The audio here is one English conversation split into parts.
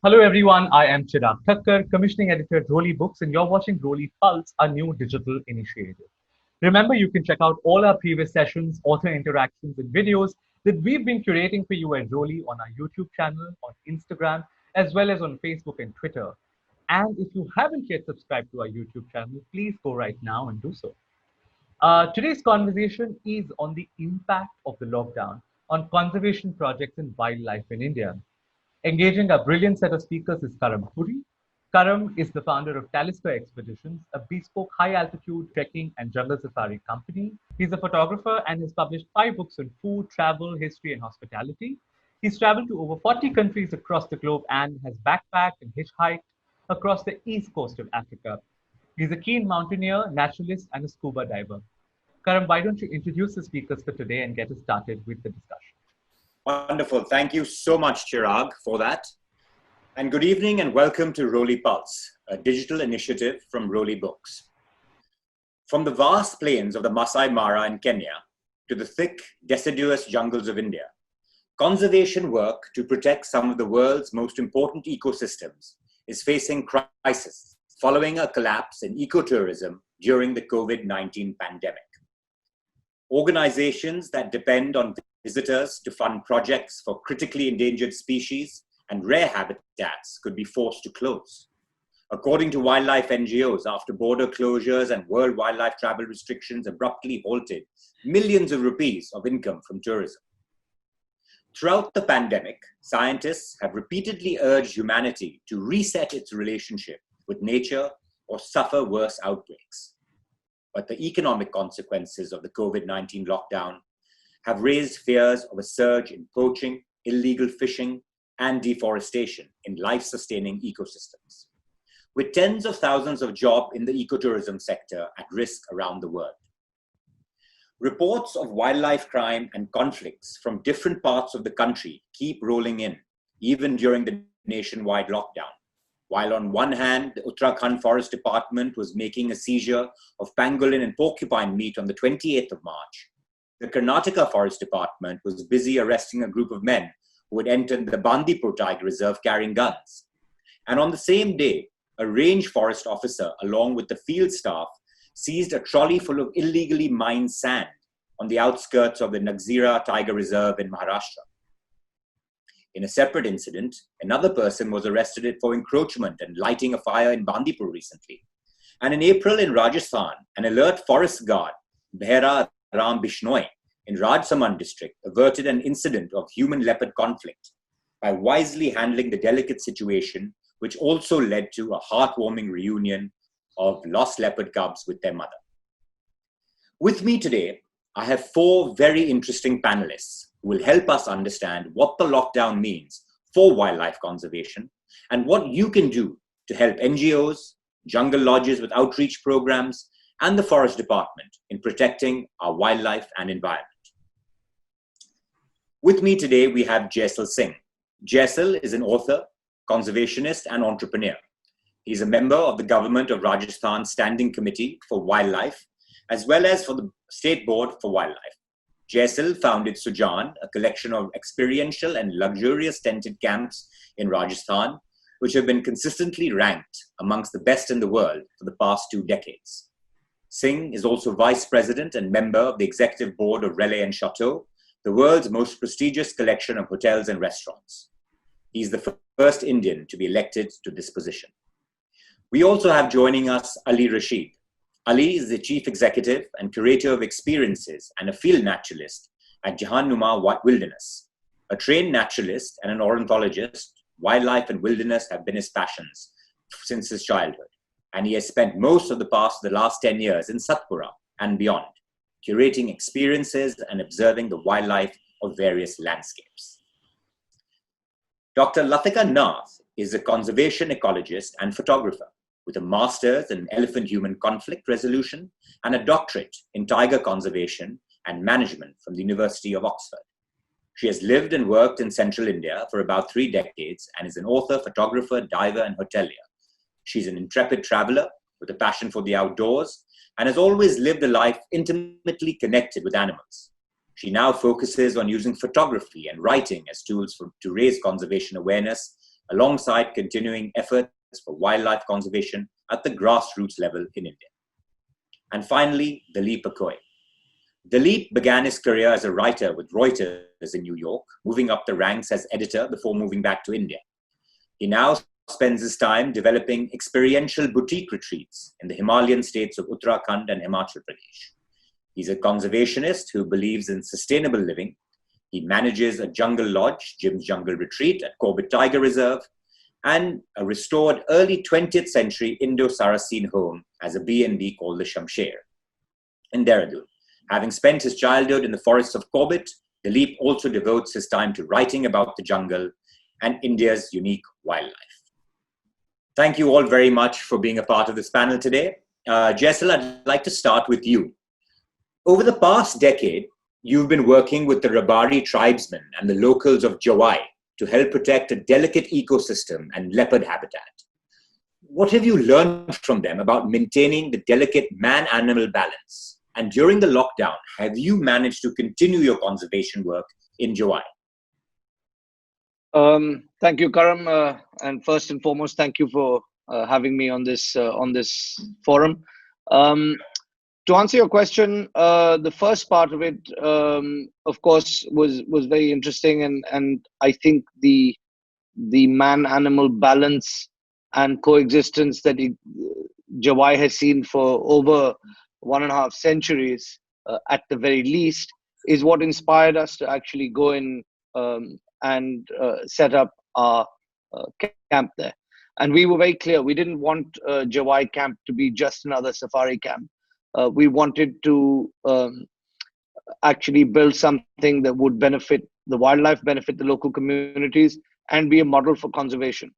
Hello everyone, I am Chirag Thakkar, commissioning editor at Roli Books, and you're watching Roli Pulse, our new digital initiative. Remember, you can check out all our previous sessions, author interactions, and videos that we've been curating for you at Roli on our YouTube channel, on Instagram, as well as on Facebook and Twitter. And if you haven't yet subscribed to our YouTube channel, please go right now and do so. Today's conversation is on the impact of the lockdown on conservation projects and wildlife in India. Engaging a brilliant set of speakers is Karam Puri. Karam is the founder of Talisker Expeditions, a bespoke high-altitude trekking and jungle safari company. He's a photographer and has published 5 books on food, travel, history, and hospitality. He's traveled to over 40 countries across the globe and has backpacked and hitchhiked across the east coast of Africa. He's a keen mountaineer, naturalist, and a scuba diver. Karam, why don't you introduce the speakers for today and get us started with the discussion? Wonderful. Thank you so much, Chirag, for that. And good evening and welcome to Roli Pulse, a digital initiative from Roli Books. From the vast plains of the Masai Mara in Kenya to the thick, deciduous jungles of India, conservation work to protect some of the world's most important ecosystems is facing crisis following a collapse in ecotourism during the COVID-19 pandemic. Organizations that depend on visitors to fund projects for critically endangered species and rare habitats could be forced to close. According to wildlife NGOs, after border closures and world wildlife travel restrictions abruptly halted millions of rupees of income from tourism. Throughout the pandemic, scientists have repeatedly urged humanity to reset its relationship with nature or suffer worse outbreaks. But the economic consequences of the COVID-19 lockdown have raised fears of a surge in poaching, illegal fishing, and deforestation in life-sustaining ecosystems, with tens of thousands of jobs in the ecotourism sector at risk around the world. Reports of wildlife crime and conflicts from different parts of the country keep rolling in, even during the nationwide lockdown. While on one hand, the Uttarakhand Forest Department was making a seizure of pangolin and porcupine meat on the 28th of March, the Karnataka Forest Department was busy arresting a group of men who had entered the Bandipur Tiger Reserve carrying guns. And on the same day, a range forest officer, along with the field staff, seized a trolley full of illegally mined sand on the outskirts of the Nagzira Tiger Reserve in Maharashtra. In a separate incident, another person was arrested for encroachment and lighting a fire in Bandipur recently. And in April in Rajasthan, an alert forest guard, Bhera Ram Bishnoi, in Rajsamand district, averted an incident of human-leopard conflict by wisely handling the delicate situation, which also led to a heartwarming reunion of lost leopard cubs with their mother. With me today, I have 4 very interesting panelists who will help us understand what the lockdown means for wildlife conservation and what you can do to help NGOs, jungle lodges with outreach programs, and the Forest Department in protecting our wildlife and environment. With me today, we have Jaisal Singh. Jaisal is an author, conservationist, and entrepreneur. He's a member of the Government of Rajasthan Standing Committee for Wildlife, as well as for the State Board for Wildlife. Jaisal founded Sujan, a collection of experiential and luxurious tented camps in Rajasthan, which have been consistently ranked amongst the best in the world for the past 2 decades. Singh is also vice president and member of the executive board of Relais and Chateau, the world's most prestigious collection of hotels and restaurants. He's the first Indian to be elected to this position. We also have joining us Ali Rashid. Ali is the chief executive and curator of experiences and a field naturalist at Jahannuma Wilderness. A trained naturalist and an ornithologist, wildlife and wilderness have been his passions since his childhood. And he has spent most of the last 10 years in Satpura and beyond, curating experiences and observing the wildlife of various landscapes. Dr. Latika Nath is a conservation ecologist and photographer with a master's in elephant-human conflict resolution and a doctorate in tiger conservation and management from the University of Oxford. She has lived and worked in central India for about 3 decades and is an author, photographer, diver, and hotelier. She's an intrepid traveler with a passion for the outdoors and has always lived a life intimately connected with animals. She now focuses on using photography and writing as tools to raise conservation awareness alongside continuing efforts for wildlife conservation at the grassroots level in India. And finally, Dileep Akoi. Dileep began his career as a writer with Reuters in New York, moving up the ranks as editor before moving back to India. He now spends his time developing experiential boutique retreats in the Himalayan states of Uttarakhand and Himachal Pradesh. He's a conservationist who believes in sustainable living. He manages a jungle lodge, Jim's Jungle Retreat at Corbett Tiger Reserve, and a restored early 20th century Indo-Saracen home as a B&B called the Shamsher in Dehradun. Having spent his childhood in the forests of Corbett, Dileep also devotes his time to writing about the jungle and India's unique wildlife. Thank you all very much for being a part of this panel today. Jessel, I'd like to start with you. Over the past decade, you've been working with the Rabari tribesmen and the locals of Jawai to help protect a delicate ecosystem and leopard habitat. What have you learned from them about maintaining the delicate man-animal balance? And during the lockdown, have you managed to continue your conservation work in Jawai? Thank you, Karam. And first and foremost, thank you for having me on this forum. To answer your question, the first part of it, of course, was very interesting, and I think the man-animal balance and coexistence that Jawai has seen for over 1.5 centuries, at the very least, is what inspired us to actually go in and set up our camp there. And we were very clear, we didn't want Jawai camp to be just another safari camp. We wanted to actually build something that would benefit the wildlife, benefit the local communities, and be a model for conservation.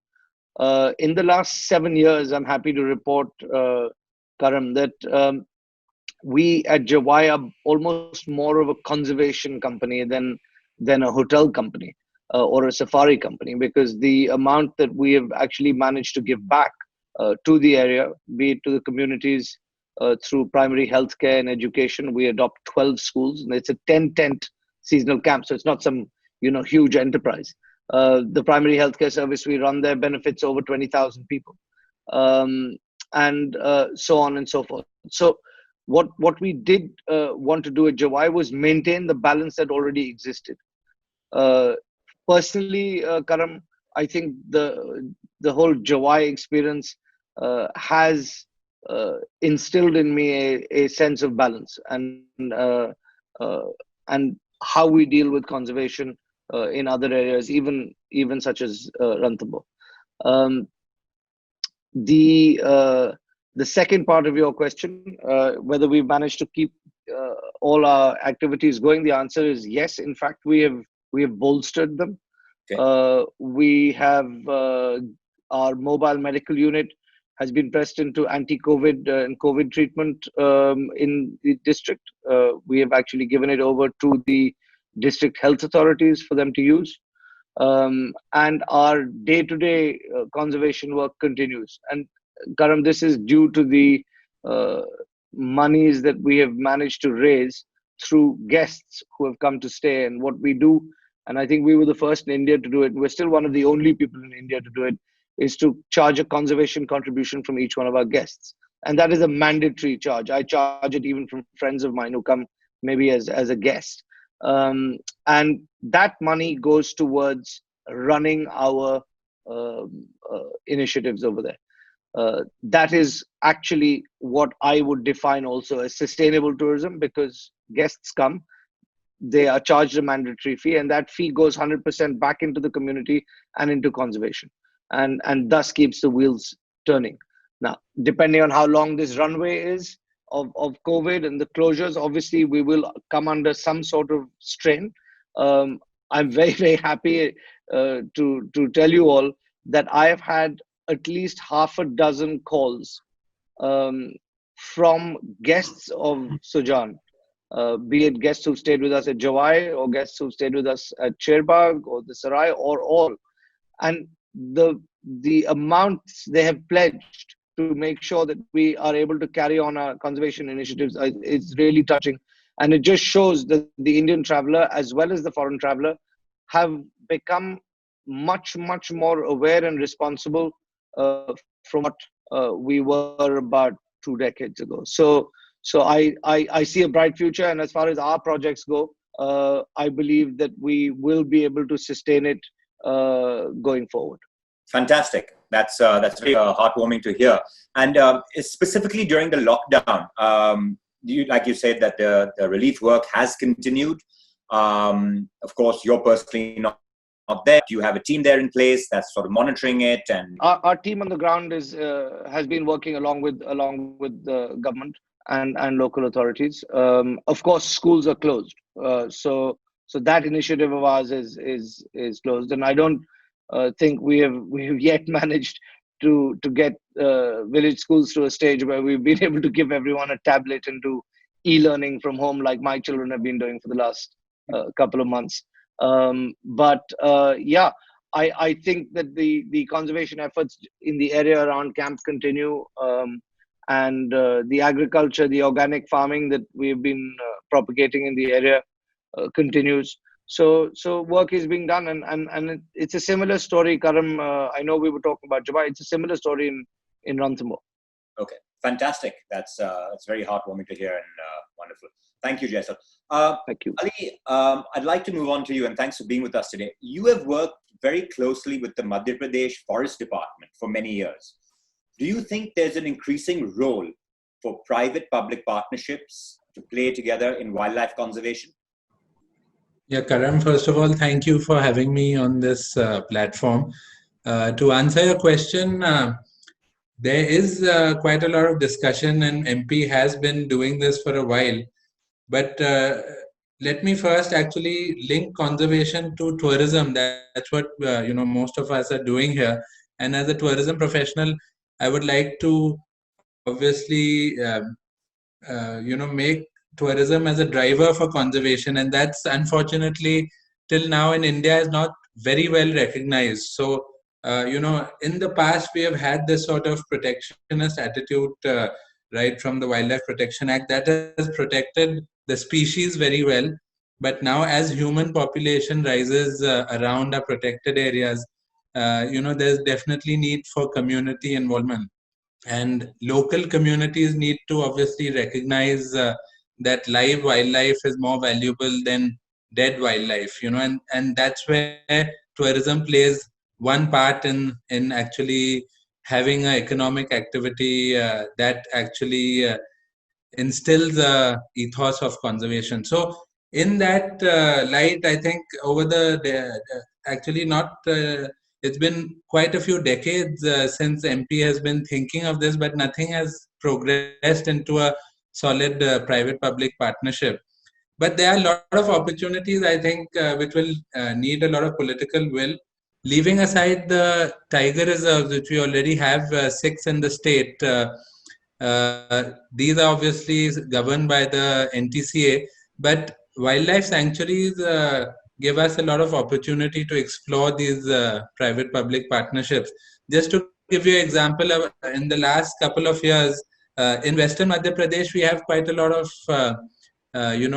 In the last 7 years, I'm happy to report, Karam, that we at Jawai are almost more of a conservation company than a hotel company or a safari company, because the amount that we have actually managed to give back to the area, be it to the communities through primary healthcare and education. We adopt 12 schools, and it's a 10-tent seasonal camp, so it's not some huge enterprise. The primary healthcare service we run there benefits over 20,000 people, and so on and so forth. So what we did want to do at Jawai was maintain the balance that already existed. Personally, Karam, I think the whole Jawai experience has instilled in me a sense of balance and how we deal with conservation in other areas, even such as Ranthambore. The second part of your question, whether we've managed to keep all our activities going, the answer is yes. In fact, we have bolstered them. Okay. We have our mobile medical unit has been pressed into anti-COVID and COVID treatment in the district. We have actually given it over to the district health authorities for them to use. And our day-to-day conservation work continues. And Karam, this is due to the monies that we have managed to raise through guests who have come to stay. And what we do, and I think we were the first in India to do it, we're still one of the only people in India to do it, is to charge a conservation contribution from each one of our guests. And that is a mandatory charge. I charge it even from friends of mine who come maybe as a guest. And that money goes towards running our initiatives over there. That is actually what I would define also as sustainable tourism, because guests come, they are charged a mandatory fee, and that fee goes 100% back into the community and into conservation, and thus keeps the wheels turning. Now, depending on how long this runway is of COVID and the closures, obviously we will come under some sort of strain. I'm very, very happy to tell you all that I have had at least half a dozen calls from guests of Sujan, be it guests who stayed with us at Jawai or guests who stayed with us at Sherbag or the Sarai or all. And the amounts they have pledged to make sure that we are able to carry on our conservation initiatives is really touching. And it just shows that the Indian traveler as well as the foreign traveler have become much more aware and responsible from what we were about 2 decades ago. So I see a bright future, and as far as our projects go, I believe that we will be able to sustain it going forward. Fantastic. That's very heartwarming to hear. And specifically during the lockdown, like you said, that the relief work has continued. Of course, you're personally not there. Do you have a team there in place that's sort of monitoring it? And our team on the ground has been working along with the government and local authorities. Of course, schools are closed, so that initiative of ours is closed, and I don't think we have yet managed to get village schools to a stage where we've been able to give everyone a tablet and do e-learning from home like my children have been doing for the last couple of months. But I think that the conservation efforts in the area around camp continue, and the agriculture, the organic farming that we've been propagating in the area continues. So work is being done, and it's a similar story, Karam. I know we were talking about Jabba. It's a similar story in Ranthambore. Okay, fantastic. That's very heartwarming to hear, and wonderful. Thank you, Jaisal. Thank you. Ali, I'd like to move on to you, and thanks for being with us today. You have worked very closely with the Madhya Pradesh Forest Department for many years. Do you think there's an increasing role for private-public partnerships to play together in wildlife conservation? Yeah, Karam, first of all, thank you for having me on this platform. To answer your question, there is quite a lot of discussion, and MP has been doing this for a while. But let me first actually link conservation to tourism. That's what most of us are doing here. And as a tourism professional, I would like to obviously make tourism as a driver for conservation, and that's unfortunately till now in India is not very well recognized. So in the past we have had this sort of protectionist attitude right from the Wildlife Protection Act that has protected the species very well, but now as human population rises around our protected areas, there's definitely need for community involvement, and local communities need to obviously recognize that live wildlife is more valuable than dead wildlife, and that's where tourism plays one part in actually having an economic activity that actually instills a ethos of conservation. So in that light, I think over actually not it's been quite a few decades since MP has been thinking of this, but nothing has progressed into a solid private-public partnership. But there are a lot of opportunities, I think, which will need a lot of political will. Leaving aside the tiger reserves, which we already have 6 in the state, these are obviously governed by the NTCA, but wildlife sanctuaries give us a lot of opportunity to explore these private-public partnerships. Just to give you an example, in the last couple of years, in Western Madhya Pradesh, we have quite a lot of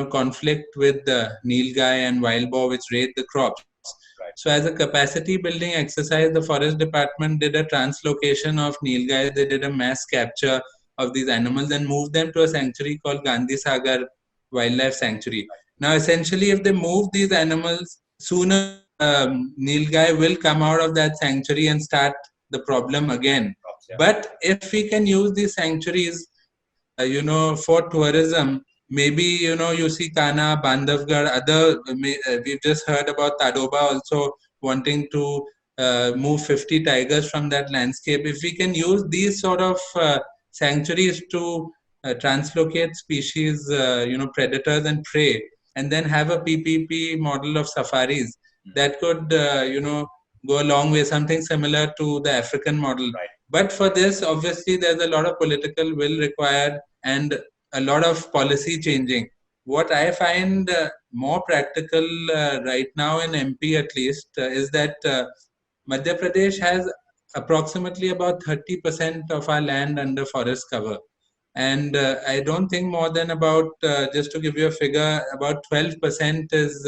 conflict with the nilgai and wild boar, which raid the crops. Right. So as a capacity building exercise, the Forest Department did a translocation of nilgai. They did a mass capture of these animals and moved them to a sanctuary called Gandhi Sagar Wildlife Sanctuary. Now, essentially, if they move these animals, sooner nilgai will come out of that sanctuary and start the problem again. Yeah. But if we can use these sanctuaries, for tourism, maybe, you see Kana, Bandhavgarh, we've just heard about Tadoba also wanting to move 50 tigers from that landscape. If we can use these sort of sanctuaries to translocate species, predators and prey, and then have a PPP model of safaris, that could, go a long way, something similar to the African model. Right. But for this, obviously, there's a lot of political will required and a lot of policy changing. What I find more practical right now in MP at least is that Madhya Pradesh has approximately about 30% of our land under forest cover. And I don't think more than about, just to give you a figure, about 12% is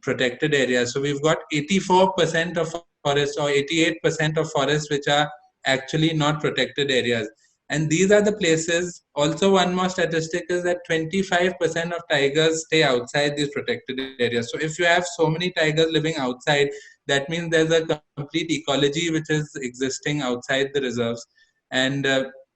protected areas. So we've got 84% of forests or 88% of forests which are actually not protected areas. And these are the places. Also, one more statistic is that 25% of tigers stay outside these protected areas. So if you have so many tigers living outside, that means there's a complete ecology which is existing outside the reserves. And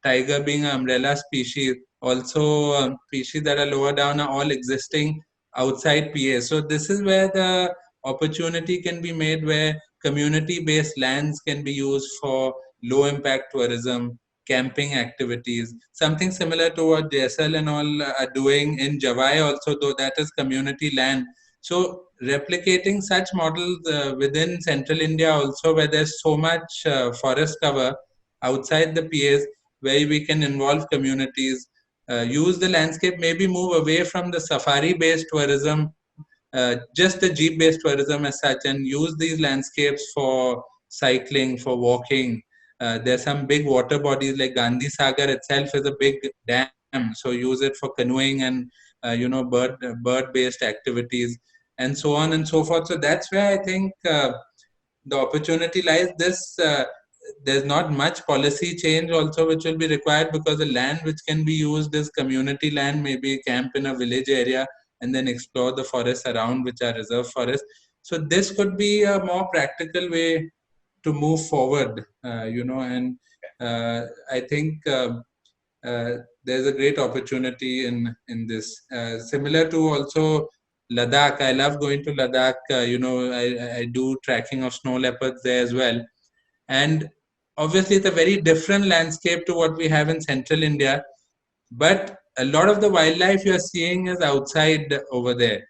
tiger being an umbrella species, also species that are lower down are all existing outside PA. So this is where the opportunity can be made, where community-based lands can be used for low-impact tourism, camping activities, something similar to what JSL and all are doing in Javai also, though that is community land. So replicating such models within central India also, where there's so much forest cover outside the PAs, where we can involve communities, use the landscape, maybe move away from the safari-based tourism, just the jeep-based tourism as such, and use these landscapes for cycling, for walking. There's some big water bodies like Gandhi Sagar itself is a big dam, so use it for canoeing and bird-based activities and so on and so forth. So that's where I think the opportunity lies. There's not much policy change also which will be required, because the land which can be used is community land, maybe camp in a village area and then explore the forests around which are reserve forests. So this could be a more practical way to move forward, and I think there's a great opportunity in this. Similar to also Ladakh, I love going to Ladakh. I do tracking of snow leopards there as well. And obviously, it's a very different landscape to what we have in central India. But a lot of the wildlife you're seeing is outside over there.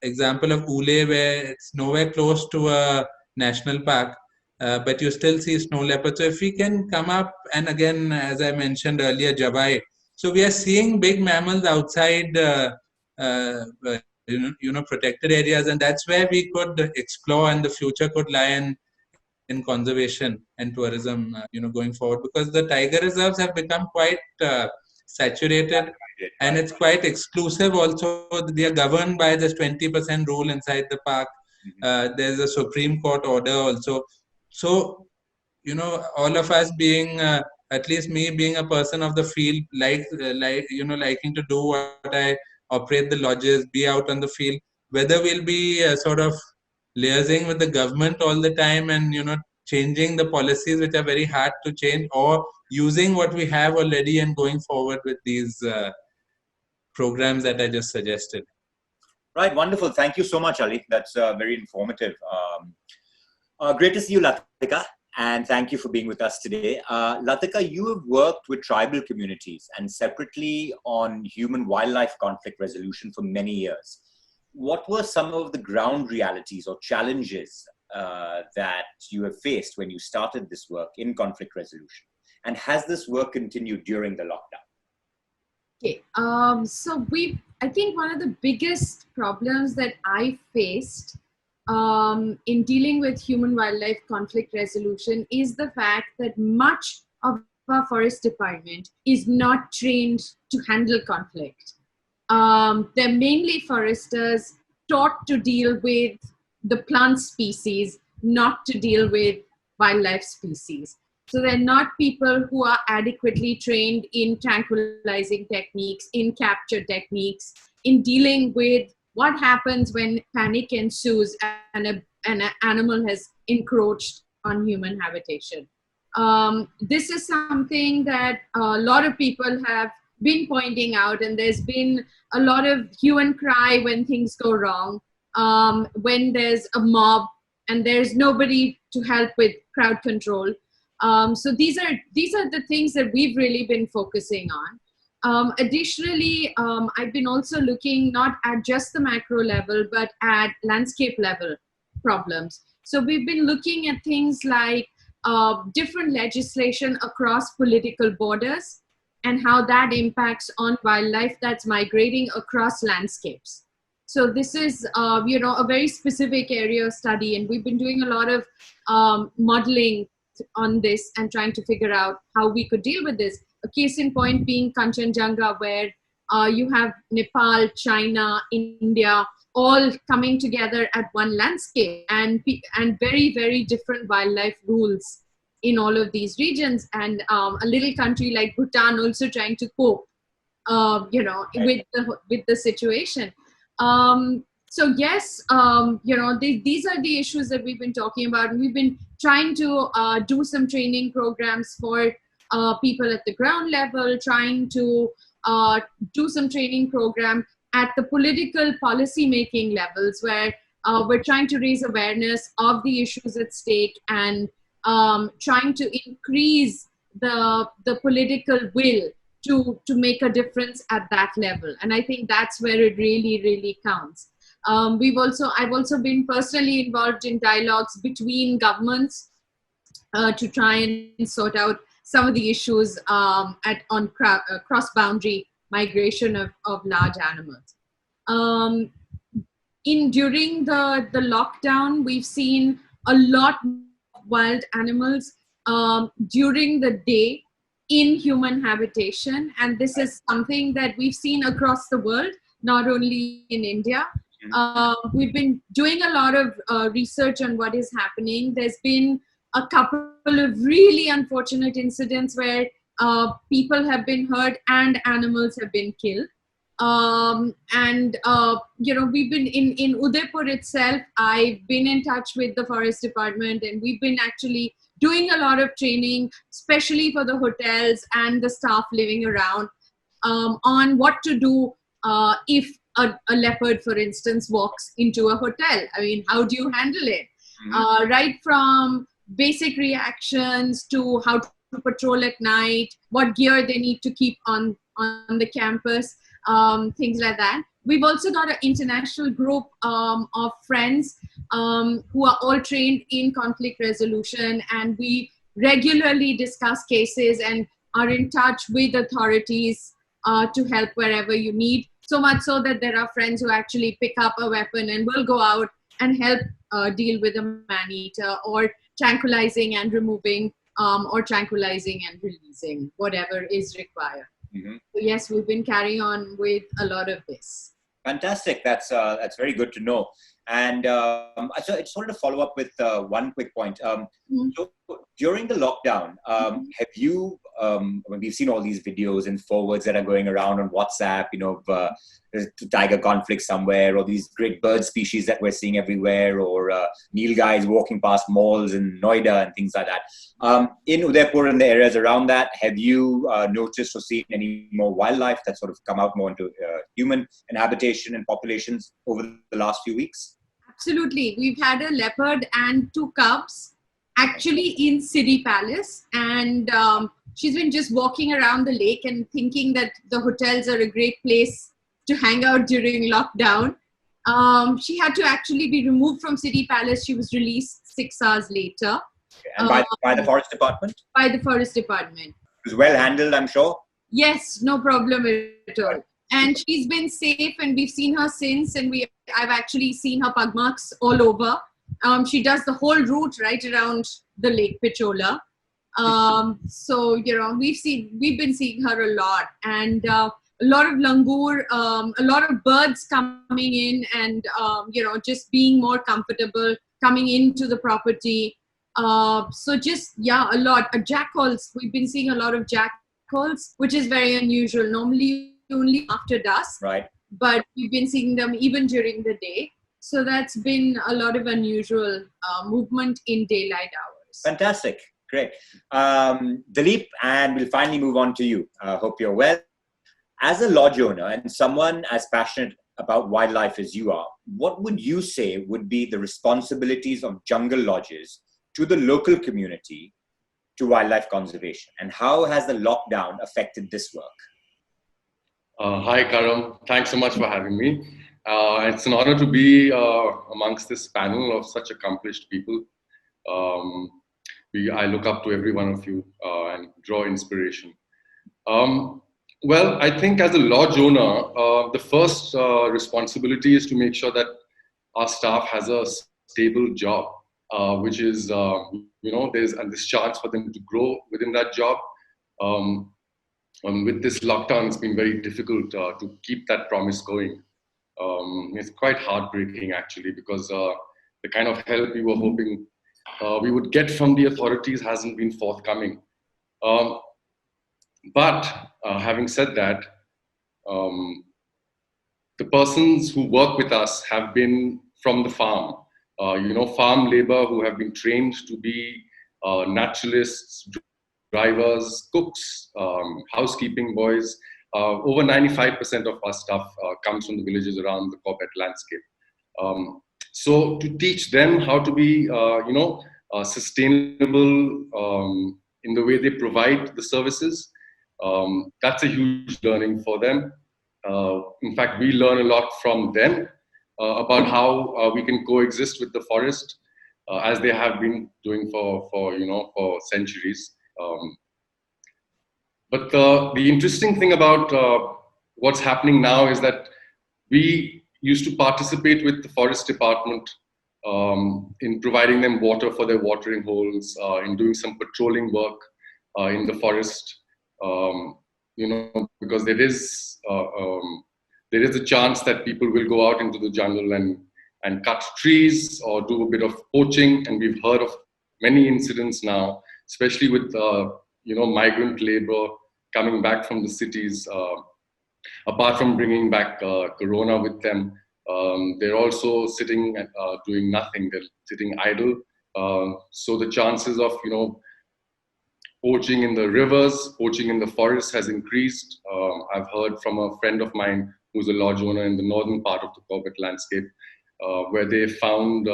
Example of Ule, where it's nowhere close to a national park, but you still see snow leopards. So if we can come up, and again, as I mentioned earlier, Javai. So we are seeing big mammals outside, protected areas, and that's where we could explore, and the future could lie in conservation and tourism, going forward, because the tiger reserves have become quite saturated, and it's quite exclusive also. They are governed by this 20% rule inside the park. There's a Supreme Court order also. So, all of us being, at least me being a person of the field, liking to do what I operate the lodges, be out on the field, whether we'll be sort of liaising with the government all the time and, changing the policies which are very hard to change, or using what we have already and going forward with these programs that I just suggested. Right, wonderful. Thank you so much, Ali. That's very informative. Great to see you, Latika, and thank you for being with us today. Latika, you have worked with tribal communities and separately on human-wildlife conflict resolution for many years. What were some of the ground realities or challenges that you have faced when you started this work in conflict resolution? And has this work continued during the lockdown? Okay, I think one of the biggest problems that I faced in dealing with human-wildlife conflict resolution is the fact that much of our forest department is not trained to handle conflict. They're mainly foresters taught to deal with the plant species, not to deal with wildlife species. So they're not people who are adequately trained in tranquilizing techniques, in capture techniques, in dealing with what happens when panic ensues and an animal has encroached on human habitation. This is something that a lot of people have been pointing out, and there's been a lot of hue and cry when things go wrong, when there's a mob and there's nobody to help with crowd control. So these are the things that we've really been focusing on. Additionally, I've been also looking not at just the macro level, but at landscape level problems. So we've been looking at things like different legislation across political borders and how that impacts on wildlife that's migrating across landscapes. So this is, a very specific area of study, and we've been doing a lot of modeling on this and trying to figure out how we could deal with this. A case in point being Kanchenjunga, where you have Nepal, China, India, all coming together at one landscape, and very, very different wildlife rules in all of these regions, and a little country like Bhutan also trying to cope, with the situation. So yes, these are the issues that we've been talking about. We've been trying to do some training programs for people at the ground level, trying to do some training program at the political policy making levels, where we're trying to raise awareness of the issues at stake, and trying to increase the political will to make a difference at that level. And I think that's where it really, really counts. I've also been personally involved in dialogues between governments to try and sort out some of the issues on cross-boundary migration of large animals. During the lockdown, we've seen a lot of wild animals during the day in human habitation, and this is something that we've seen across the world, not only in India. We've been doing a lot of research on what is happening. There's been a couple of really unfortunate incidents where people have been hurt and animals have been killed. We've been in Udaipur itself. I've been in touch with the forest department, and we've been actually doing a lot of training, especially for the hotels and the staff living around, on what to do if a leopard, for instance, walks into a hotel. I mean, how do you handle it? Right from basic reactions to how to patrol at night, what gear they need to keep on the campus, things like that. We've also got an international group of friends who are all trained in conflict resolution, and we regularly discuss cases and are in touch with authorities to help wherever you need. So much so that there are friends who actually pick up a weapon and will go out and help deal with a man-eater, or tranquilizing and removing, or tranquilizing and releasing, whatever is required. So yes, we've been carrying on with a lot of this. Fantastic. That's very good to know. And so I just wanted to follow up with one quick point. So during the lockdown, have you, we've seen all these videos and forwards that are going around on WhatsApp, there's a tiger conflict somewhere, or these great bird species that we're seeing everywhere, or nilgais walking past malls in Noida and things like that. In Udaipur and the areas around that, have you noticed or seen any more wildlife that's sort of come out more into human habitation and populations over the last few weeks? Absolutely. We've had a leopard and 2 cubs actually in City Palace, and she's been just walking around the lake and thinking that the hotels are a great place to hang out during lockdown. She had to actually be removed from City Palace. She was released 6 hours later. And by the forest department? By the forest department. It was well handled, I'm sure. Yes, no problem at all. And she's been safe, and we've seen her since, and I've actually seen her pug marks all over. She does the whole route right around the Lake Pichola. So, we've been seeing her a lot, and a lot of langur, a lot of birds coming in, and, just being more comfortable coming into the property. So just, a lot. Jackals, we've been seeing a lot of jackals, which is very unusual. Normally only after dusk, right? But we've been seeing them even during the day. So that's been a lot of unusual movement in daylight hours. Fantastic. Great. Dileep, and we'll finally move on to you. Hope you're well. As a lodge owner and someone as passionate about wildlife as you are, what would you say would be the responsibilities of jungle lodges to the local community to wildlife conservation? And how has the lockdown affected this work? Hi, Karam. Thanks so much for having me. It's an honor to be amongst this panel of such accomplished people. I look up to every one of you and draw inspiration. Well, I think as a lodge owner, the first responsibility is to make sure that our staff has a stable job, which is, there's this chance for them to grow within that job. With this lockdown, it's been very difficult to keep that promise going. It's quite heartbreaking actually, because the kind of help we were hoping we would get from the authorities hasn't been forthcoming. But having said that, the persons who work with us have been from the farm, farm labor who have been trained to be naturalists, drivers, cooks, housekeeping boys. Over 95% of our staff comes from the villages around the Corbett landscape. So to teach them how to be, sustainable in the way they provide the services, that's a huge learning for them. In fact, we learn a lot from them about how we can coexist with the forest, as they have been doing for centuries. But the interesting thing about what's happening now is that we used to participate with the forest department in providing them water for their watering holes, in doing some patrolling work in the forest, because there is a chance that people will go out into the jungle and cut trees or do a bit of poaching. And we've heard of many incidents now, especially with migrant labor coming back from the cities. Apart from bringing back corona with them, they're also sitting doing nothing. They're sitting idle. So the chances of poaching in the rivers, poaching in the forest has increased. I've heard from a friend of mine who's a lodge owner in the northern part of the Corbett landscape, where they found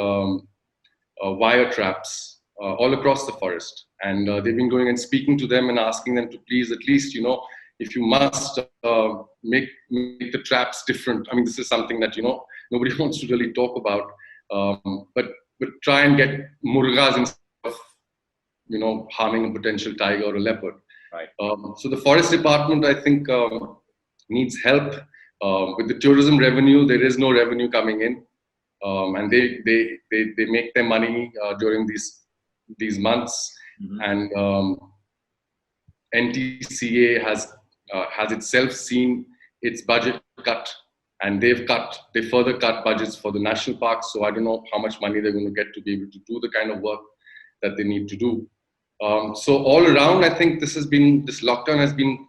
wire traps all across the forest. And they've been going and speaking to them and asking them to please, at least, if you must, make the traps different. I mean, this is something that, nobody wants to really talk about. But try and get murgas instead of, harming a potential tiger or a leopard. Right. So the forest department, I think, needs help. With the tourism revenue, there is no revenue coming in. And they make their money during these months. Mm-hmm. And NTCA has itself seen its budget cut, and they further cut budgets for the national parks. So I don't know how much money they're going to get to be able to do the kind of work that they need to do. So all around, I think this lockdown has been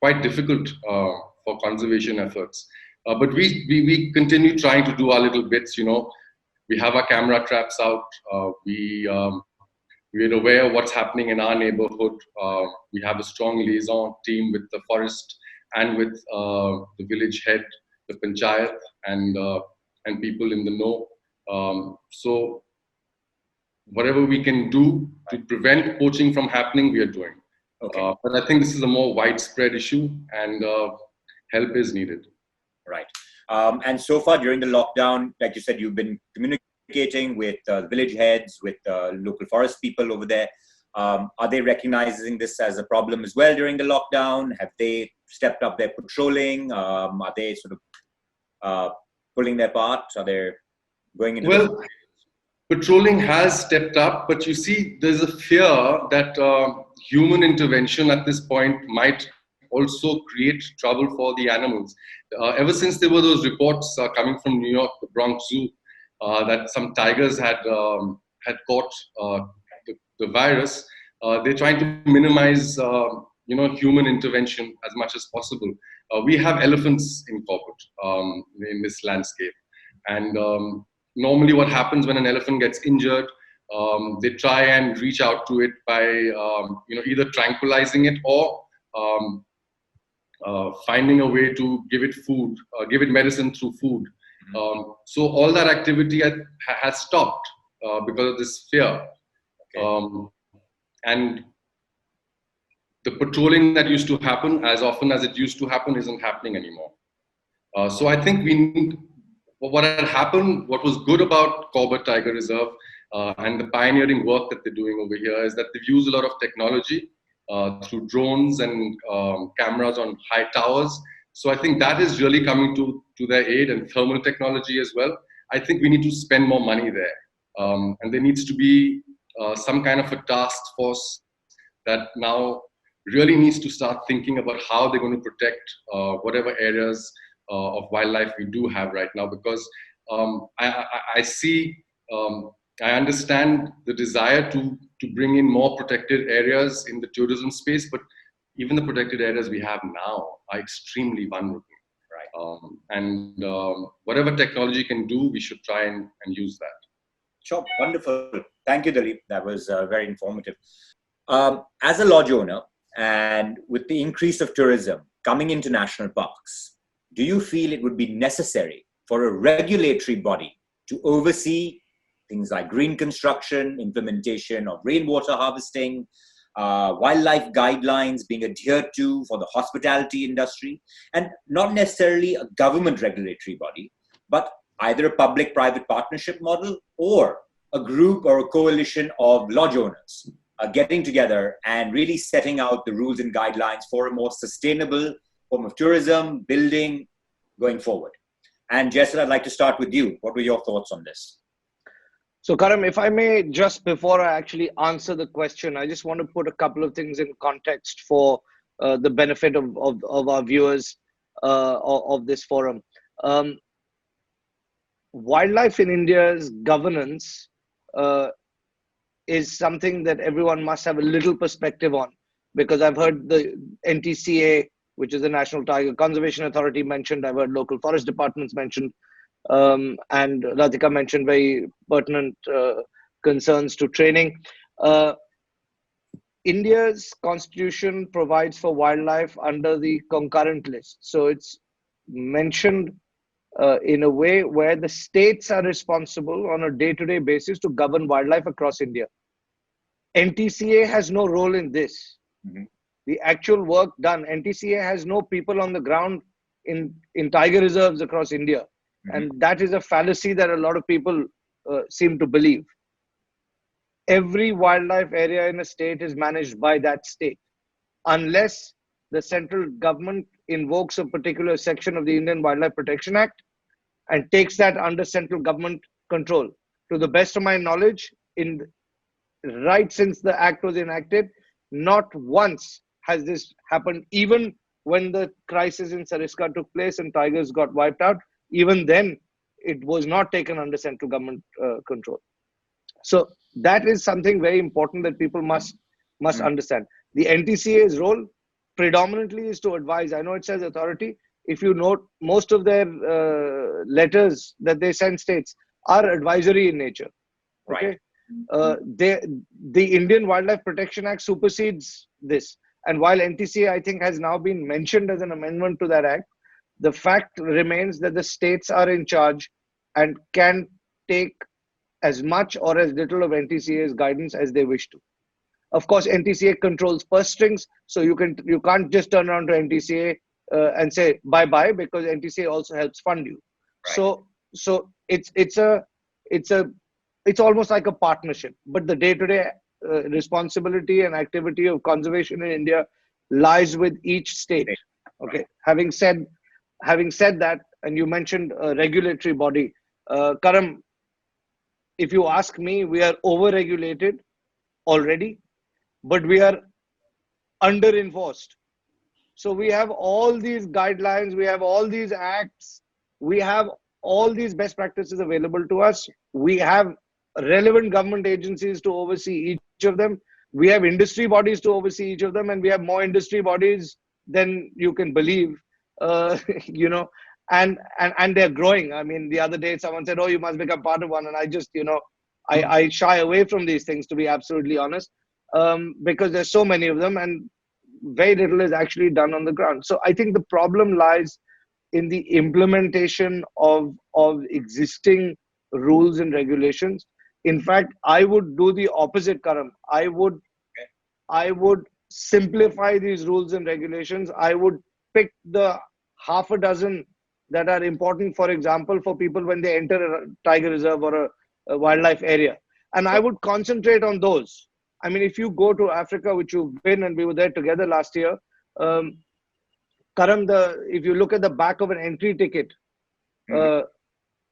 quite difficult for conservation efforts. But we continue trying to do our little bits. We have our camera traps out. We're aware of what's happening in our neighborhood. We have a strong liaison team with the forest and with the village head, the panchayat, and people in the know. So whatever we can do to prevent poaching from happening, we are doing. Okay. But I think this is a more widespread issue, and help is needed. Right. And so far during the lockdown, like you said, you've been communicating with village heads, with local forest people over there. Are they recognizing this as a problem as well during the lockdown? Have they stepped up their patrolling? Are they sort of pulling their part? Are they going into patrolling has stepped up, but you see, there's a fear that human intervention at this point might also create trouble for the animals. Ever since there were those reports coming from New York, the Bronx Zoo, that some tigers had caught the virus, they're trying to minimize human intervention as much as possible. We have elephants in Corbett, in this landscape, and normally what happens when an elephant gets injured, they try and reach out to it by either tranquilizing it or finding a way to give it food, give it medicine through food. So all that activity has stopped because of this fear. Okay. And the patrolling that used to happen as often as it used to happen isn't happening anymore. So I think what had happened, what was good about Corbett Tiger Reserve and the pioneering work that they're doing over here is that they've used a lot of technology through drones and cameras on high towers. So I think that is really coming to their aid, and thermal technology as well. I think we need to spend more money there. And there needs to be some kind of a task force that now really needs to start thinking about how they're going to protect whatever areas of wildlife we do have right now, because I see, I understand the desire to bring in more protected areas in the tourism space, but even the protected areas we have now are extremely vulnerable. Whatever technology can do, we should try and use that. Sure, wonderful. Thank you, Dalip. That was very informative. As a lodge owner, and with the increase of tourism coming into national parks, do you feel it would be necessary for a regulatory body to oversee things like green construction, implementation of rainwater harvesting, wildlife guidelines being adhered to for the hospitality industry, and not necessarily a government regulatory body, but either a public-private partnership model or a group or a coalition of lodge owners getting together and really setting out the rules and guidelines for a more sustainable form of tourism, building, going forward? And Jaisal, I'd like to start with you. What were your thoughts on this? So Karam, if I may, just before I actually answer the question, I just want to put a couple of things in context for the benefit of our viewers of this forum. Wildlife in India's governance is something that everyone must have a little perspective on, because I've heard the NTCA, which is the National Tiger Conservation Authority, mentioned. I've heard local forest departments mentioned. And Radhika mentioned very pertinent concerns to training. India's constitution provides for wildlife under the concurrent list. So it's mentioned in a way where the states are responsible on a day-to-day basis to govern wildlife across India. NTCA has no role in this. Mm-hmm. The actual work done, NTCA has no people on the ground in tiger reserves across India. Mm-hmm. And that is a fallacy that a lot of people seem to believe. Every wildlife area in a state is managed by that state, unless the central government invokes a particular section of the Indian Wildlife Protection Act and takes that under central government control. To the best of my knowledge, right since the act was enacted, not once has this happened. Even when the crisis in Sariska took place and tigers got wiped out, even then it was not taken under central government control. So that is something very important that people must understand. The NTCA's role predominantly is to advise. I know it says authority. If you note, most of their letters that they send states are advisory in nature. Okay? Right. The Indian Wildlife Protection Act supersedes this. And while NTCA, I think, has now been mentioned as an amendment to that act, the fact remains that the states are in charge and can take as much or as little of NTCA's guidance as they wish to. Of course, NTCA controls purse strings, so you can't just turn around to NTCA and say bye-bye, because NTCA also helps fund you. Right. So it's almost like a partnership, but the day-to-day responsibility and activity of conservation in India lies with each state. Okay. Right. Having said that, and you mentioned a regulatory body, Karam, if you ask me, we are over-regulated already, but we are under-enforced. So we have all these guidelines, we have all these acts, we have all these best practices available to us. We have relevant government agencies to oversee each of them. We have industry bodies to oversee each of them, and we have more industry bodies than you can believe, and they're growing. I mean, the other day someone said, "Oh, you must become part of one," and I just, I shy away from these things, to be absolutely honest, because there's so many of them, and very little is actually done on the ground. So I think the problem lies in the implementation of existing rules and regulations. In fact, I would do the opposite, Karam. I would simplify these rules and regulations. I would pick the half a dozen that are important, for example, for people when they enter a tiger reserve or a wildlife area. And I would concentrate on those. I mean, if you go to Africa, which you've been, and we were there together last year, Karam, if you look at the back of an entry ticket,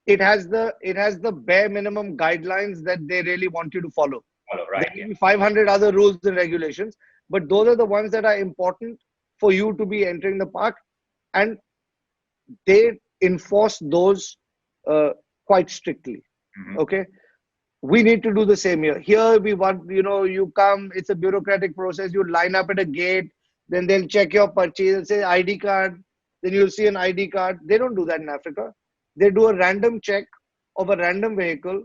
it has the bare minimum guidelines that they really want you to follow. Right. There may be 500 other rules and regulations, but those are the ones that are important for you to be entering the park. And they enforce those quite strictly. Mhm. Okay, we need to do the same here. Here we want, you come, it's a bureaucratic process. You line up at a gate, then they'll check your purchase and say ID card. Then you'll see an ID card. They don't do that in Africa. They do a random check of a random vehicle,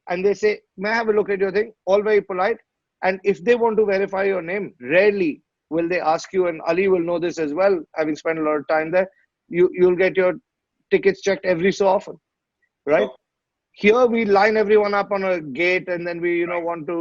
and they say, "May I have a look at your thing?" All very polite. And if they want to verify your name, rarely will they ask you. And Ali will know this as well, having spent a lot of time there. You'll get your tickets checked every so often, right? Sure. Here we line everyone up on a gate, and then we want to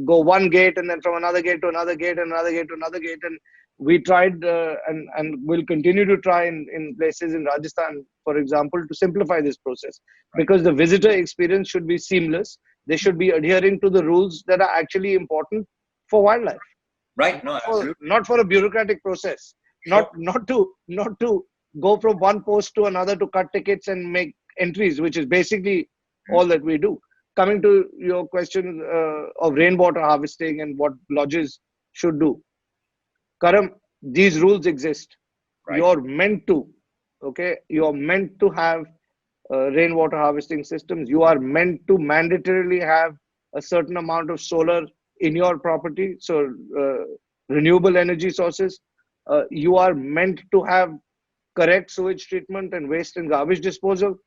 go one gate, and then from another gate to another gate, and another gate to another gate. And we tried and will continue to try in places in Rajasthan, for example, to simplify this process, because the visitor experience should be seamless. They should be adhering to the rules that are actually important for wildlife, Right. No, absolutely. not for a bureaucratic process. Sure. Not to go from one post to another to cut tickets and make entries, which is basically all that we do. Coming to your question of rainwater harvesting and what lodges should do, Karam, these rules exist. Right. You're meant to, okay? You're meant to have rainwater harvesting systems. You are meant to mandatorily have a certain amount of solar in your property, so renewable energy sources. You are meant to have correct sewage treatment and waste and garbage disposal.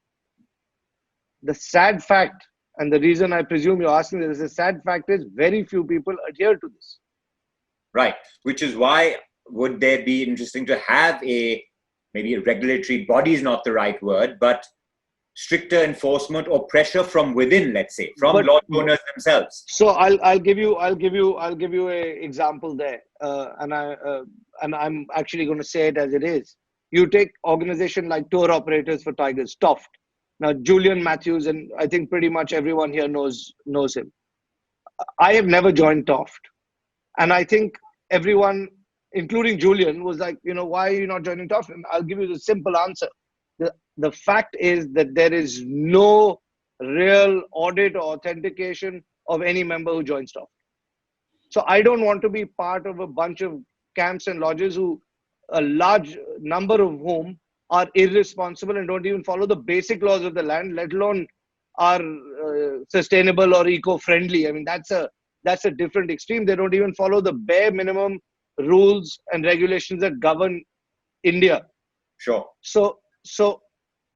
The sad fact, and the reason I presume you're asking this, the sad fact is very few people adhere to this. Right. Which is why would there be interesting to have maybe a regulatory body is not the right word, but stricter enforcement or pressure from within, let's say, from lodge owners themselves. So I'll give you a example there, and I'm actually going to say it as it is. You take organization like Tour Operators for Tigers, Toft. Now Julian Matthews, and I think pretty much everyone here knows him. I have never joined Toft, and I think everyone, including Julian, was like, why are you not joining Toft? And I'll give you the simple answer. The fact is that there is no real audit or authentication of any member who joins Toft. So I don't want to be part of a bunch of camps and lodges who, a large number of whom are irresponsible and don't even follow the basic laws of the land, let alone are sustainable or eco-friendly. I mean, that's a different extreme. They don't even follow the bare minimum rules and regulations that govern India. Sure. So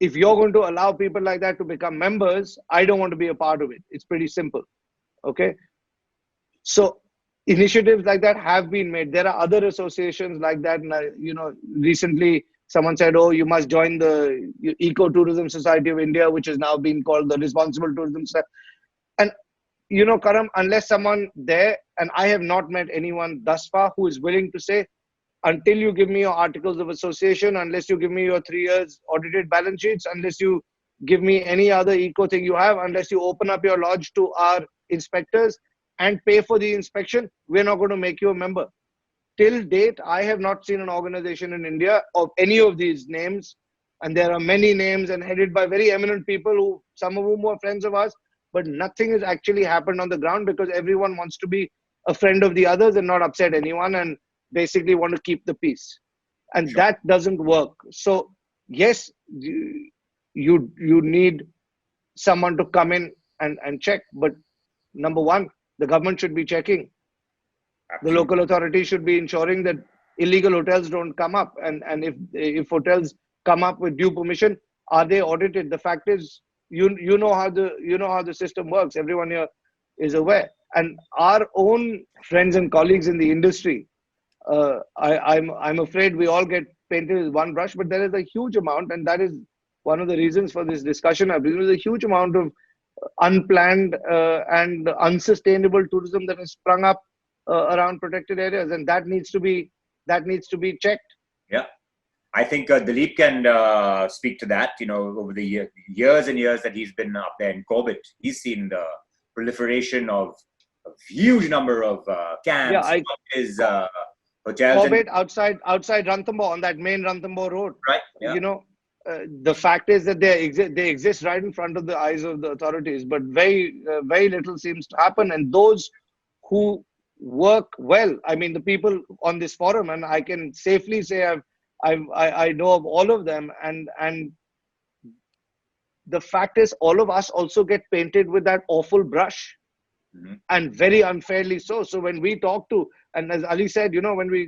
if you're going to allow people like that to become members, I don't want to be a part of it. It's pretty simple. Okay. So initiatives like that have been made. There are other associations like that. And, recently someone said, oh, you must join the Eco-Tourism Society of India, which is now being called the Responsible Tourism Society. And, Karam, unless someone there, and I have not met anyone thus far who is willing to say, until you give me your articles of association, unless you give me your 3 years audited balance sheets, unless you give me any other eco thing you have, unless you open up your lodge to our inspectors and pay for the inspection, we're not going to make you a member. Till date, I have not seen an organization in India of any of these names, and there are many names and headed by very eminent people, some of whom were friends of ours, but nothing has actually happened on the ground because everyone wants to be a friend of the others and not upset anyone, and basically want to keep the peace. And Sure. that doesn't work. So yes, you need someone to come in and check. But number one, the government should be checking. The local authority should be ensuring that illegal hotels don't come up. And if hotels come up with due permission, are they audited? The fact is, you know how the system works. Everyone here is aware. And our own friends and colleagues in the industry, I'm afraid we all get painted with one brush, but there is a huge amount, and that is one of the reasons for this discussion. I believe there's a huge amount of unplanned and unsustainable tourism that has sprung up around protected areas, and that needs to be checked. Yeah, I think Dilip can speak to that. Over the years and years that he's been up there in Corbett, he's seen the proliferation of a huge number of camps, hotels. Corbett, outside Ranthambore, on that main Ranthambore road. Right. Yeah. The fact is that they exist right in front of the eyes of the authorities, but very little seems to happen. And those who work well, I mean, the people on this forum, and I can safely say I know of all of them, and the fact is, all of us also get painted with that awful brush, and very unfairly so. So when we talk to, and as Ali said, when we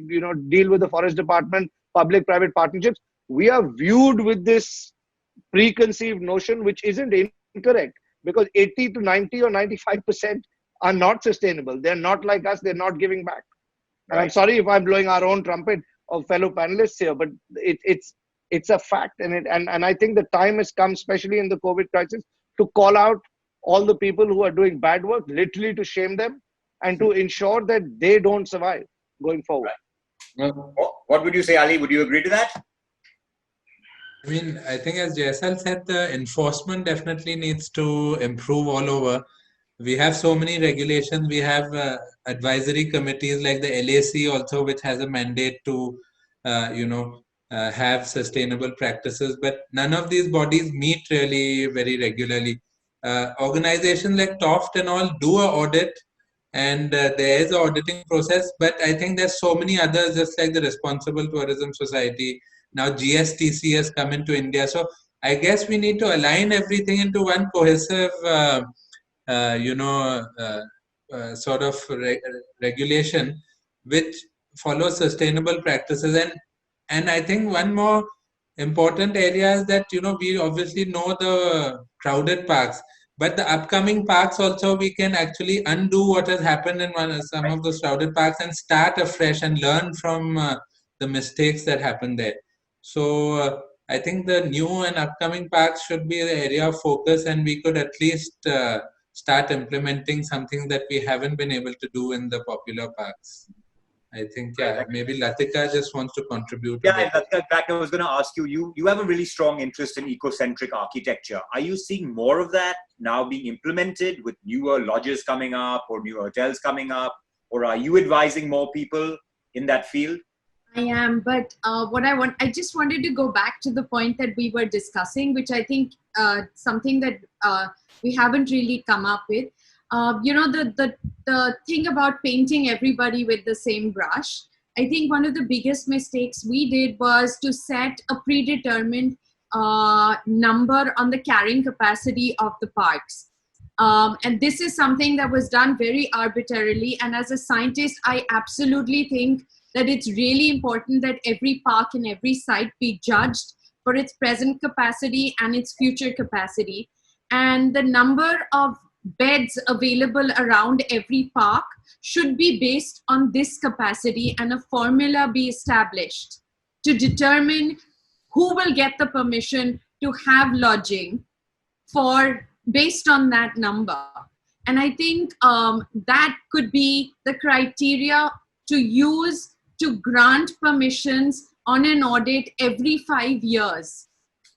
deal with the forest department, public-private partnerships, we are viewed with this preconceived notion, which isn't incorrect, because 80 to 90 or 95% are not sustainable. They're not like us. They're not giving back. And I'm sorry if I'm blowing our own trumpet of fellow panelists here, but it's a fact, and I think the time has come, especially in the COVID crisis, to call out all the people who are doing bad work, literally to shame them and to ensure that they don't survive going forward. What would you say, Ali? Would you agree to that? I mean, I think as Jaisal said, the enforcement definitely needs to improve all over. We have so many regulations. We have advisory committees like the LAC also, which has a mandate to, have sustainable practices. But none of these bodies meet really very regularly. Organizations like TOFT and all do an audit, and there is an auditing process. But I think there's so many others, just like the Responsible Tourism Society. Now GSTC has come into India. So I guess we need to align everything into one cohesive sort of regulation which follows sustainable practices. And I think one more important area is that, we obviously know the crowded parks, but the upcoming parks also, we can actually undo what has happened in some of those crowded parks and start afresh and learn from the mistakes that happened there. So I think the new and upcoming parks should be the area of focus, and we could at least start implementing something that we haven't been able to do in the popular parks. I think, maybe Latika just wants to contribute. Latika, in fact, I was going to ask you, you have a really strong interest in eco-centric architecture. Are you seeing more of that now being implemented with newer lodges coming up or new hotels coming up? Or are you advising more people in that field? I am, but I just wanted to go back to the point that we were discussing, which I think something that we haven't really come up with. The thing about painting everybody with the same brush. I think one of the biggest mistakes we did was to set a predetermined number on the carrying capacity of the parks. And this is something that was done very arbitrarily. And as a scientist, I absolutely think that it's really important that every park and every site be judged for its present capacity and its future capacity. And the number of beds available around every park should be based on this capacity, and a formula be established to determine who will get the permission to have lodging based on that number. And I think that could be the criteria to use to grant permissions on an audit every 5 years,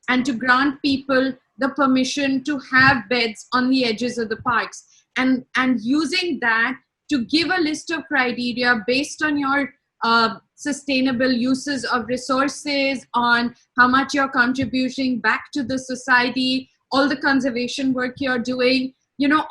and to grant people the permission to have beds on the edges of the parks, and using that to give a list of criteria based on your sustainable uses of resources, on how much you're contributing back to the society, all the conservation work you're doing.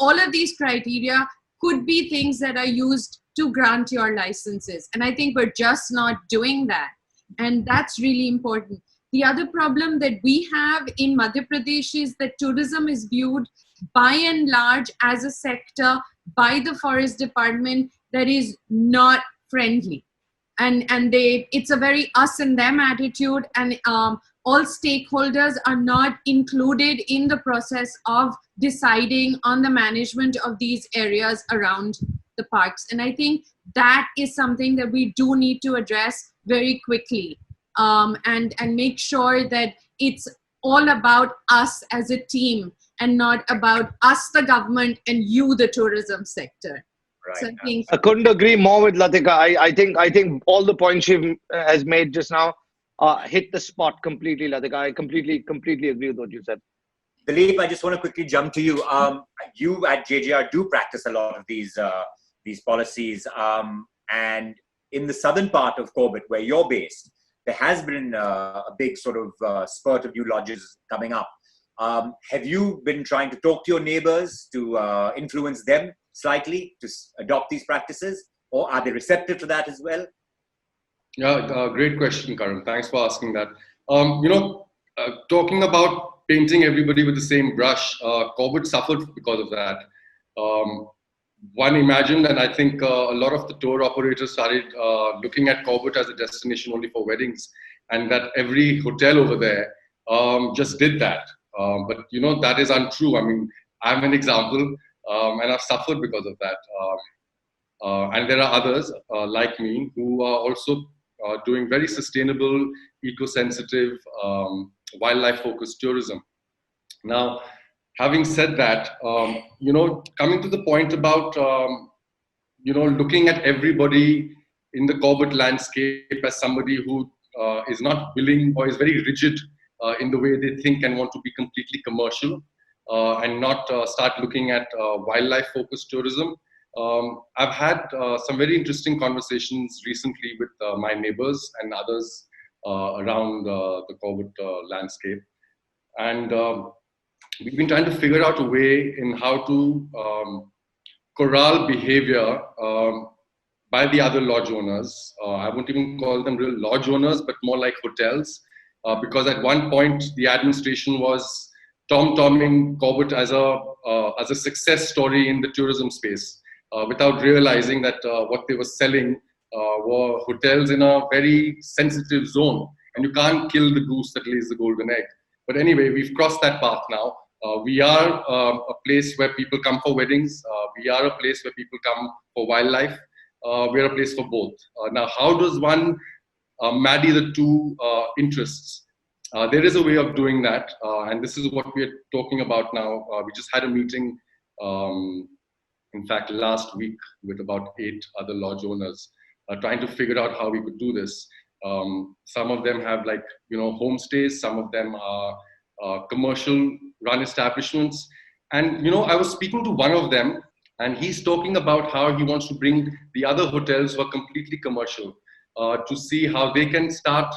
All of these criteria could be things that are used to grant your licenses. And I think we're just not doing that. And that's really important. The other problem that we have in Madhya Pradesh is that tourism is viewed by and large as a sector by the forest department that is not friendly. And it's a very us and them attitude, and all stakeholders are not included in the process of deciding on the management of these areas around the parks. And I think that is something that we do need to address very quickly, and make sure that it's all about us as a team and not about us, the government, and you, the tourism sector. Right. So I couldn't agree more with Latika. I think all the points she has made just now hit the spot completely, Latika. I completely agree with what you said. Dilip, I just want to quickly jump to you. You at JJR do practice a lot of these policies, and in the southern part of Corbett, where you're based, there has been a big sort of spurt of new lodges coming up. Have you been trying to talk to your neighbors to influence them slightly to adopt these practices, or are they receptive to that as well? Yeah, great question, Karan. Thanks for asking that. Talking about painting everybody with the same brush, Corbett suffered because of that. Um, One imagined, and I think a lot of the tour operators started looking at Corbett as a destination only for weddings, and that every hotel over there just did that. But that is untrue. I mean, I'm an example, and I've suffered because of that. And there are others like me who are also doing very sustainable, eco-sensitive, wildlife-focused tourism. Now, having said that, coming to the point about looking at everybody in the Corbett landscape as somebody who is not willing or is very rigid in the way they think and want to be completely commercial and not start looking at wildlife-focused tourism. I've had some very interesting conversations recently with my neighbors and others around the Corbett landscape. And we've been trying to figure out a way in how to corral behavior by the other lodge owners. I won't even call them real lodge owners, but more like hotels, because at one point the administration was tom-tomming Corbett as a success story in the tourism space, without realizing that what they were selling were hotels in a very sensitive zone, and you can't kill the goose that lays the golden egg. But anyway, we've crossed that path now. We are a place where people come for weddings. We are a place where people come for wildlife. We're a place for both. Now, how does one marry the two interests? There is a way of doing that, and this is what we're talking about now. We just had a meeting, in fact, last week with about 8 other lodge owners, trying to figure out how we could do this. Some of them have homestays, some of them are commercial run establishments. And, I was speaking to one of them, and he's talking about how he wants to bring the other hotels who are completely commercial to see how they can start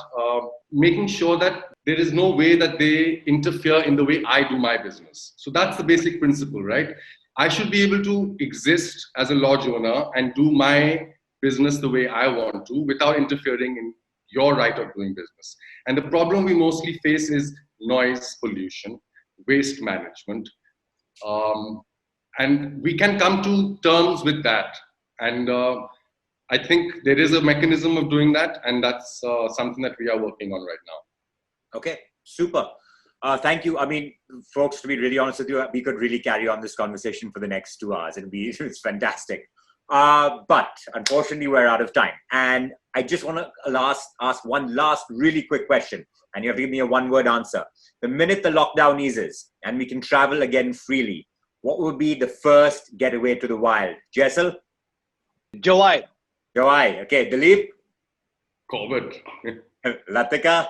making sure that there is no way that they interfere in the way I do my business. So that's the basic principle, right? I should be able to exist as a lodge owner and do my business the way I want to without interfering in your right of doing business. And the problem we mostly face is noise pollution, waste management. And we can come to terms with that. And I think there is a mechanism of doing that. And that's something that we are working on right now. Okay, super. Thank you. I mean, folks, to be really honest with you, we could really carry on this conversation for the next 2 hours. It's fantastic. But unfortunately, we're out of time. And I just want to ask one last really quick question. And you have to give me a one-word answer. The minute the lockdown eases and we can travel again freely, what would be the first getaway to the wild? Jessel? Jawai. Jawai. Okay, Dilip? Corbett. Latika?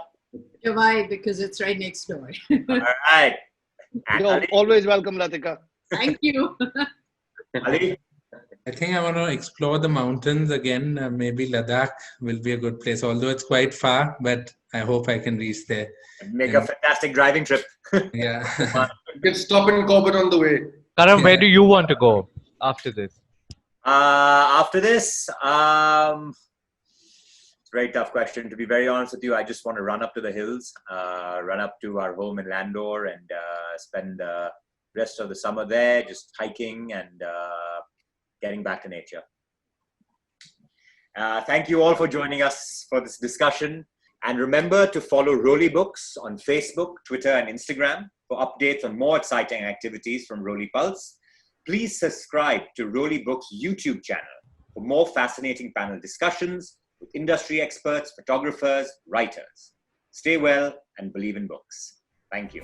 Jawai, because it's right next door. All right. And You're Ali? always welcome, Latika. Thank you. Ali? I think I want to explore the mountains again. Maybe Ladakh will be a good place, although it's quite far, but I hope I can reach there. Make a fantastic driving trip. Yeah. You can stop in Corbett on the way. Karan, where do you want to go after this? After this, it's a very tough question. To be very honest with you, I just want to run up to the hills, run up to our home in Landor and spend the rest of the summer there, just hiking and getting back to nature. Thank you all for joining us for this discussion. And remember to follow Rolly Books on Facebook, Twitter, and Instagram for updates on more exciting activities from Rolly Pulse. Please subscribe to Rolly Books' YouTube channel for more fascinating panel discussions with industry experts, photographers, writers. Stay well and believe in books. Thank you.